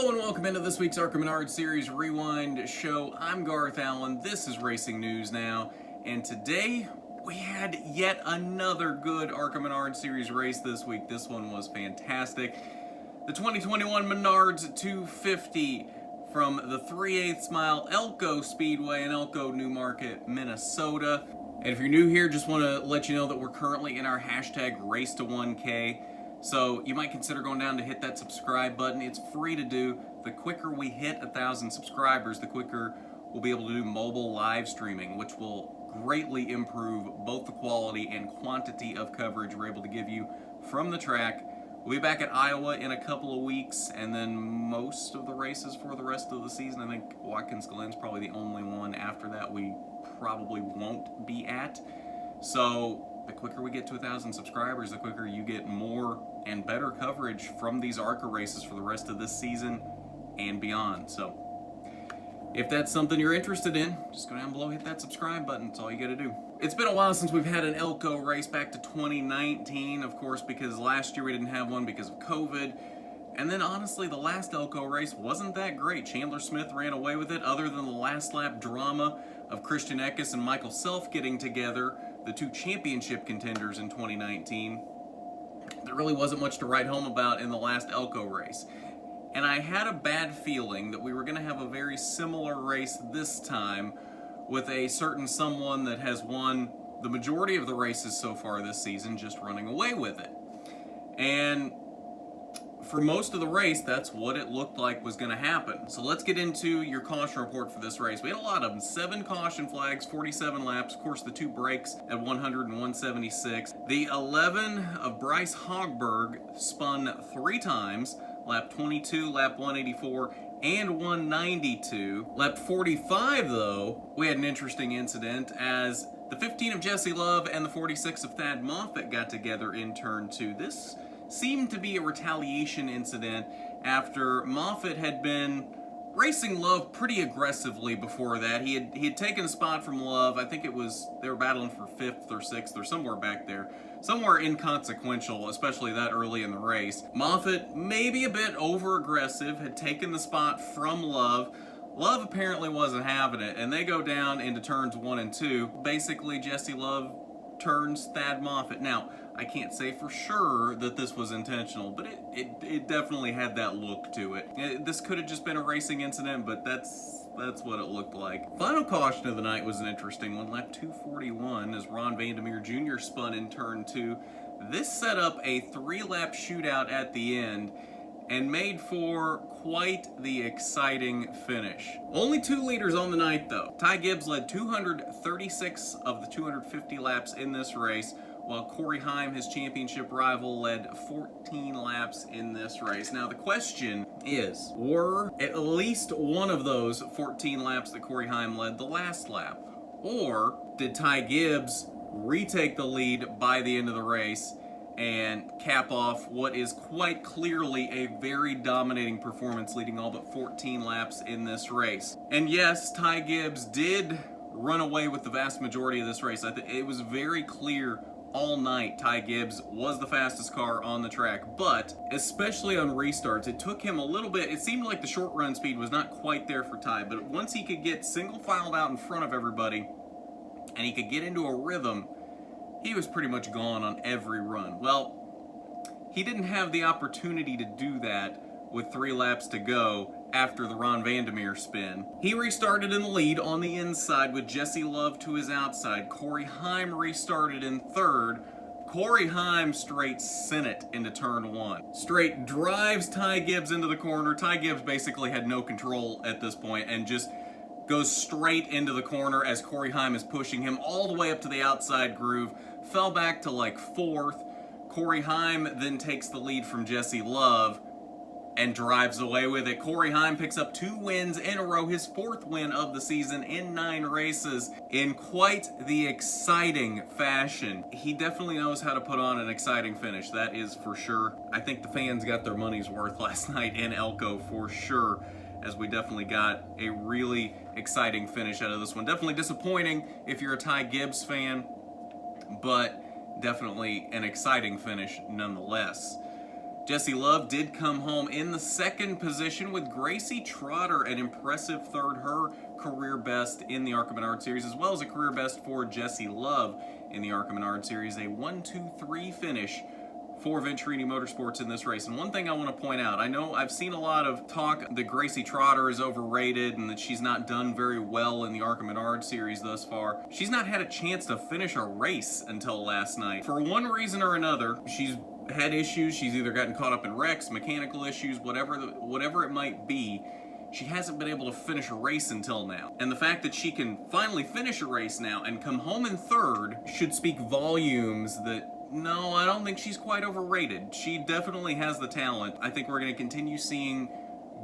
Hello and welcome into this week's ARCA Menards Series Rewind show. I'm Garth Allen. This is Racing News Now, and today we had yet another good ARCA Menards Series race this week. This one was fantastic. The 2021 Menards 250 from the 3/8 mile Elko Speedway in Elko, New Market, Minnesota. And if you're new here, just want to let you know that we're currently in our hashtag Race to 1K. So you might consider going down to hit that subscribe button. It's free to do. The quicker we hit 1,000 subscribers, the quicker we'll be able to do mobile live streaming, which will greatly improve both the quality and quantity of coverage we're able to give you from the track. We'll be back at Iowa in a couple of weeks, and then most of the races for the rest of the season. I think Watkins Glen's probably the only one after that we probably won't be at. So the quicker we get to 1,000 subscribers, the quicker you get more and better coverage from these ARCA races for the rest of this season and beyond. So if that's something you're interested in, just go down below, hit that subscribe button. That's all you gotta do. It's been a while since we've had an Elko race, back to 2019, of course, because last year we didn't have one because of COVID. And then honestly, the last Elko race wasn't that great. Chandler Smith ran away with it, other than the last lap drama of Christian Eckes and Michael Self getting together, the two championship contenders in 2019. There really wasn't much to write home about in the last Elko race. And I had a bad feeling that we were going to have a very similar race this time with a certain someone that has won the majority of the races so far this season, just running away with it. And for most of the race, that's what it looked like was going to happen. So let's get into your caution report for this race. We had a lot of them. 7 caution flags, 47 laps. Of course, the 2 breaks at 100 and 176. The 11 of Bryce Hogberg spun 3 times. Lap 22, lap 184, and 192. Lap 45, though, we had an interesting incident as the 15 of Jesse Love and the 46 of Thad Moffitt got together in turn 2. This seemed to be a retaliation incident after Moffitt had been racing Love pretty aggressively before that. He had taken a spot from Love. I think it was, they were battling for 5th or 6th or somewhere back there. Somewhere inconsequential, especially that early in the race. Moffitt, maybe a bit over-aggressive, had taken the spot from Love. Love apparently wasn't having it, and they go down into turns 1 and 2. Basically, Jesse Love turns Thad Moffitt. Now, I can't say for sure that this was intentional, but it definitely had that look to it. This could have just been a racing incident, but that's what it looked like. Final caution of the night was an interesting one. Lap 241 as Ron Vandermeer Jr. spun in turn 2. This set up a 3-lap shootout at the end and made for quite the exciting finish. Only 2 leaders on the night, though. Ty Gibbs led 236 of the 250 laps in this race, while Corey Heim, his championship rival, led 14 laps in this race. Now the question is, were at least one of those 14 laps that Corey Heim led the last lap? Or did Ty Gibbs retake the lead by the end of the race and cap off what is quite clearly a very dominating performance, leading all but 14 laps in this race? And yes, Ty Gibbs did run away with the vast majority of this race. I think it was very clear all night Ty Gibbs was the fastest car on the track, but especially on restarts, it took him a little bit. It seemed like the short run speed was not quite there for Ty, but once he could get single filed out in front of everybody and he could get into a rhythm, he was pretty much gone on every run. Well, he didn't have the opportunity to do that with 3 laps to go after the Ron Vandermeer spin. He restarted in the lead on the inside with Jesse Love to his outside. Corey Heim restarted in 3rd. Corey Heim straight sent it into turn 1. Straight drives Ty Gibbs into the corner. Ty Gibbs basically had no control at this point and just goes straight into the corner as Corey Heim is pushing him all the way up to the outside groove. Fell back to like 4th. Corey Heim then takes the lead from Jesse Love and drives away with it. Corey Heim picks up 2 wins in a row, his 4th win of the season in 9 races in quite the exciting fashion. He definitely knows how to put on an exciting finish, that is for sure. I think the fans got their money's worth last night in Elko for sure, as we definitely got a really exciting finish out of this one. Definitely disappointing if you're a Ty Gibbs fan, but definitely an exciting finish nonetheless. Jessie Love did come home in the second position with Gracie Trotter, an impressive third, her career best in the ARCA Menards Series, as well as a career best for Jessie Love in the ARCA Menards Series, a 1-2-3 finish for Venturini Motorsports in this race. And one thing I want to point out, I know I've seen a lot of talk that Gracie Trotter is overrated and that she's not done very well in the ARCA Menards Series thus far. She's not had a chance to finish a race until last night. For one reason or another, she's had issues. She's either gotten caught up in wrecks, mechanical issues, whatever it might be. She hasn't been able to finish a race until now. And the fact that she can finally finish a race now and come home in third should speak volumes that, no, I don't think she's quite overrated. She definitely has the talent. I think we're going to continue seeing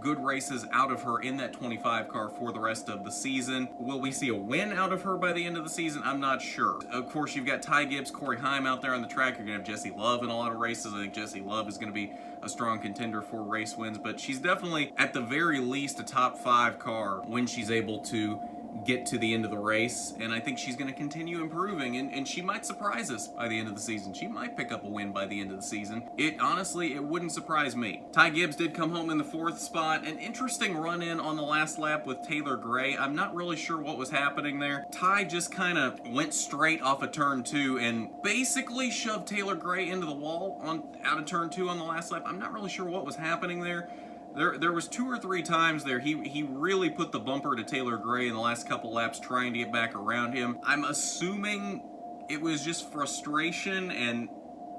good races out of her in that 25 car for the rest of the season. Will we see a win out of her by the end of the season? I'm not sure. Of course, you've got Ty Gibbs, Corey Heim out there on the track. You're going to have Jessie Love in a lot of races. I think Jessie Love is going to be a strong contender for race wins, but she's definitely, at the very least, a top 5 car when she's able to get to the end of the race, and I think she's going to continue improving, and she might surprise us by the end of the season. She might pick up a win by the end of the season. Honestly, it wouldn't surprise me. Ty Gibbs did come home in the 4th spot. An interesting run-in on the last lap with Taylor Gray. I'm not really sure what was happening there. Ty just kind of went straight off of turn 2 and basically shoved Taylor Gray into the wall out of turn 2 on the last lap. I'm not really sure what was happening there. There was 2 or 3 times there he really put the bumper to Taylor Gray in the last couple laps trying to get back around him. I'm assuming it was just frustration and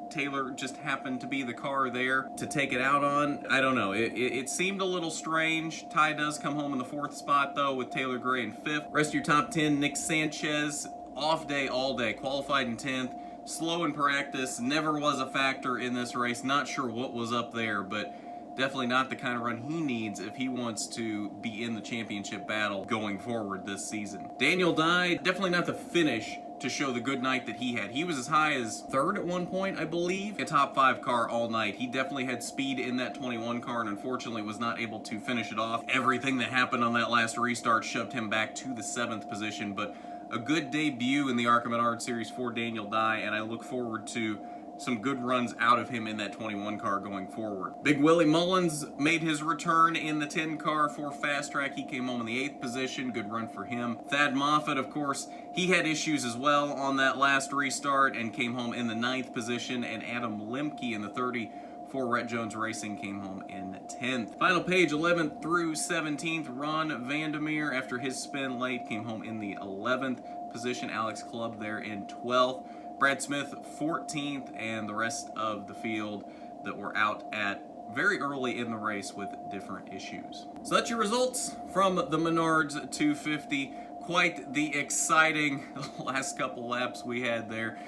Taylor just happened to be the car there to take it out on. I don't know. It seemed a little strange. Ty does come home in the 4th spot, though, with Taylor Gray in 5th. Rest of your top 10, Nick Sanchez, off day all day, qualified in 10th. Slow in practice, never was a factor in this race. Not sure what was up there, but definitely not the kind of run he needs if he wants to be in the championship battle going forward this season. Daniel Dye, definitely not the finish to show the good night that he had. He was as high as 3rd at one point, I believe. A top 5 car all night. He definitely had speed in that 21 car and unfortunately was not able to finish it off. Everything that happened on that last restart shoved him back to the 7th position, but a good debut in the ARCA Menards Series for Daniel Dye, and I look forward to some good runs out of him in that 21 car going forward. Big Willie Mullins made his return in the 10 car for Fast Track. He came home in the 8th position. Good run for him. Thad Moffitt, of course, he had issues as well on that last restart and came home in the 9th position. And Adam Lemke in the 30 for Rhett Jones Racing came home in 10th. Final page, 11th through 17th. Ron Vandermeer, after his spin late, came home in the 11th position. Alex Clubb there in 12th. Brad Smith, 14th, and the rest of the field that were out at very early in the race with different issues. So that's your results from the Menards 250. Quite the exciting last couple laps we had there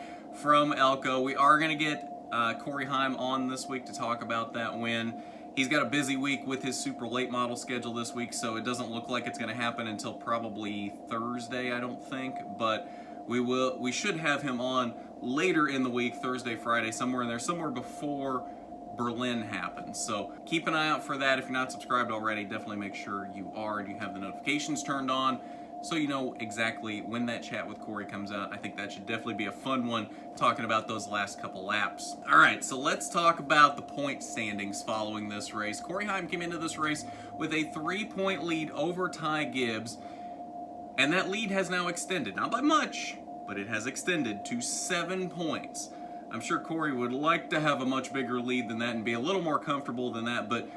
from Elko. We are going to get Corey Heim on this week to talk about that win. He's got a busy week with his super late model schedule this week, so it doesn't look like it's going to happen until probably Thursday, I don't think, but we should have him on later in the week, Thursday, Friday, somewhere in there, somewhere before Berlin happens. So keep an eye out for that. If you're not subscribed already, definitely make sure you are and you have the notifications turned on so you know exactly when that chat with Corey comes out. I think that should definitely be a fun one, talking about those last couple laps. All right, so let's talk about the point standings following this race. Corey Heim came into this race with a 3-point lead over Ty Gibbs, and that lead has now extended, not by much, but it has extended to 7 points. I'm sure Corey would like to have a much bigger lead than that and be a little more comfortable than that, but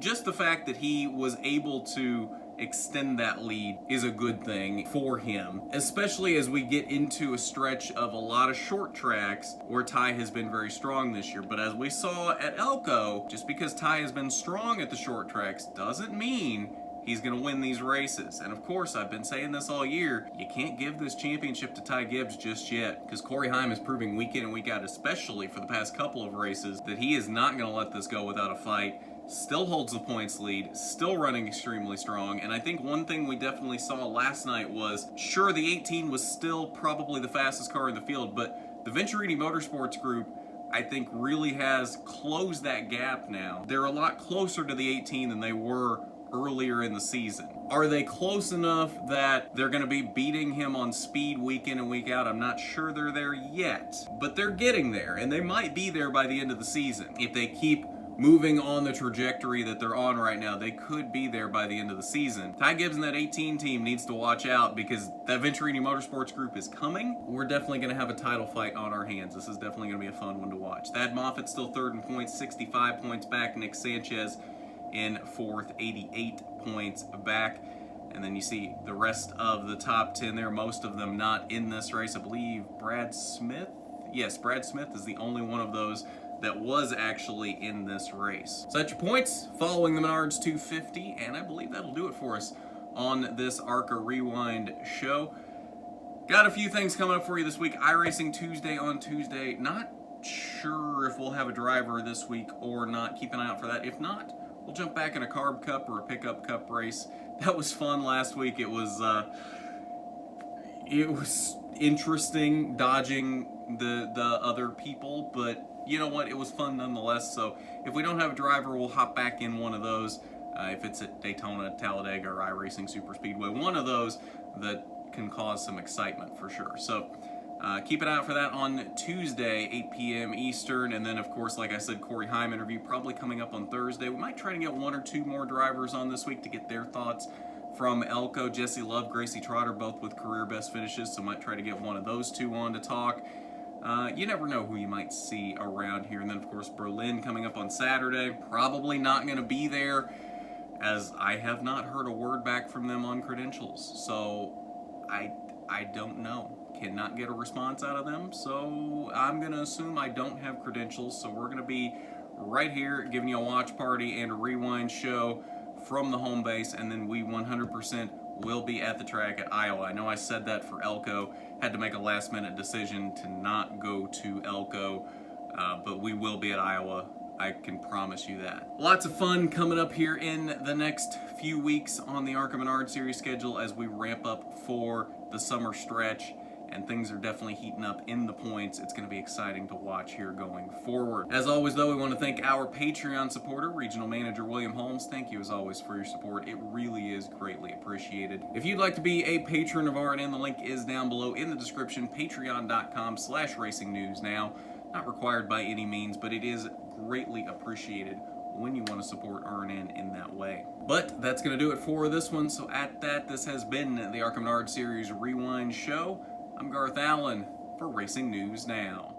just the fact that he was able to extend that lead is a good thing for him, especially as we get into a stretch of a lot of short tracks where Ty has been very strong this year. But as we saw at Elko, just because Ty has been strong at the short tracks doesn't mean he's going to win these races. And of course, I've been saying this all year, you can't give this championship to Ty Gibbs just yet, because Corey Heim is proving week in and week out, especially for the past couple of races, that he is not going to let this go without a fight. Still holds the points lead, still running extremely strong, and I think one thing we definitely saw last night was, sure, the 18 was still probably the fastest car in the field, but the Venturini Motorsports group, I think, really has closed that gap now. They're a lot closer to the 18 than they were earlier in the season. Are they close enough that they're going to be beating him on speed week in and week out? I'm not sure they're there yet, but they're getting there, and they might be there by the end of the season if they keep moving on the trajectory that they're on right now, they could be there by the end of the season. Ty Gibbs and that 18 team needs to watch out because that Venturini Motorsports group is coming. We're definitely going to have a title fight on our hands. This is definitely going to be a fun one to watch. Thad Moffitt still third in points, 65 points back. Nick Sanchez in fourth, 88 points back. And then you see the rest of the top 10 there, most of them not in this race. I believe Brad Smith. Yes, Brad Smith is the only one of those that was actually in this race. So that's your points following the Menards 250, and I believe that'll do it for us on this ARCA Rewind show. Got a few things coming up for you this week. iRacing Tuesday on Tuesday. Not sure if we'll have a driver this week or not. Keep an eye out for that. If not, we'll jump back in a Carb Cup or a Pickup Cup race. That was fun last week. It was interesting dodging the other people, but you know what? It was fun nonetheless. So if we don't have a driver, we'll hop back in one of those. If it's at Daytona, Talladega, or iRacing Super Speedway, one of those that can cause some excitement for sure. So keep an eye out for that on Tuesday, 8 p.m. Eastern. And then, of course, like I said, Corey Heim interview probably coming up on Thursday. We might try to get one or two more drivers on this week to get their thoughts from Elko. Jesse Love, Gracie Trotter, both with career best finishes, so might try to get one of those two on to talk. You never know who you might see around here. And then, of course, Berlin coming up on Saturday. Probably not going to be there, as I have not heard a word back from them on credentials. So I don't know. Cannot get a response out of them. So I'm going to assume I don't have credentials. So we're going to be right here giving you a watch party and a rewind show from the home base. And then we 100% will be at the track at Iowa. I know I said that for Elko. Had to make a last-minute decision to not go to Elko, but we will be at Iowa. I can promise you that. Lots of fun coming up here in the next few weeks on the ARCA Menards Series schedule as we ramp up for the summer stretch, and things are definitely heating up in the points. It's going to be exciting to watch here going forward. As always, though, we want to thank our Patreon supporter, Regional Manager William Holmes. Thank you, as always, for your support. It really is greatly appreciated. If you'd like to be a patron of RNN, the link is down below in the description, patreon.com/racingnewsnow. Not required by any means, but it is greatly appreciated when you want to support RNN in that way. But that's going to do it for this one. So at that, this has been the ARCA Menards Series Rewind Show. I'm Garth Allen for Racing News Now.